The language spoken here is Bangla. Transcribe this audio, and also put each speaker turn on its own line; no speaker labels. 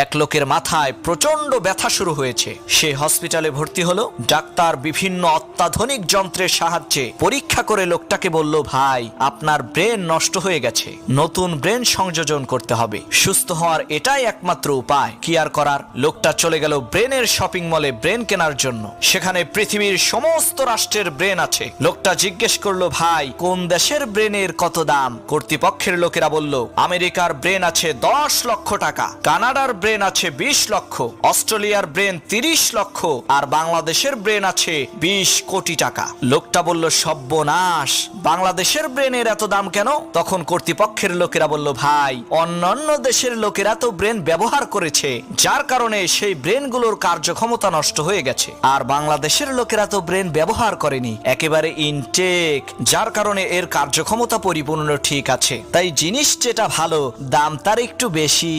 এক লোকের মাথায় প্রচন্ড ব্যথা শুরু হয়েছে। সে হসপিটালে ভর্তি হলো। ডাক্তার বিভিন্ন অত্যাধুনিক যন্ত্রের সাহায্যে পরীক্ষা করে লোকটাকে বলল, ভাই আপনার ব্রেন নষ্ট হয়ে গেছে, নতুন ব্রেন সংযোজন করতে হবে, সুস্থ হওয়ার এটাই একমাত্র উপায়। কি আর করার, লোকটা চলে গেল ব্রেনের শপিং মলে ব্রেন কেনার জন্য। সেখানে পৃথিবীর সমস্ত রাষ্ট্রের ব্রেন আছে। লোকটা জিজ্ঞেস করলো, ভাই কোন দেশের ব্রেনের কত দাম? কর্তৃপক্ষের লোকেরা বলল, আমেরিকার ব্রেন আছে 10 লক্ষ টাকা, কানাডার ব্রেন আছে 20 লক্ষ, অস্ট্রেলিয়ার ব্রেন 30 লক্ষ, আর বাংলাদেশের ব্রেন আছে 20 কোটি টাকা। লোকটা বলল, সর্বনাশ, বাংলাদেশের ব্রেনের এত দাম কেন? তখন কর্তৃপক্ষের লোকেরা বলল, ভাই অন্যান্য দেশের লোকেরা তো ব্রেন ব্যবহার করেছে, যার কারণে সেই ব্রেনগুলোর কার্যক্ষমতা নষ্ট হয়ে গেছে, আর বাংলাদেশের লোকেরা তো ব্রেন ব্যবহার করেনি, একেবারে ইনটেক, যার কারণে এর কার্যক্ষমতা পরিপূর্ণ ঠিক আছে। তাই জিনিস যেটা ভালো, দাম তার একটু বেশি।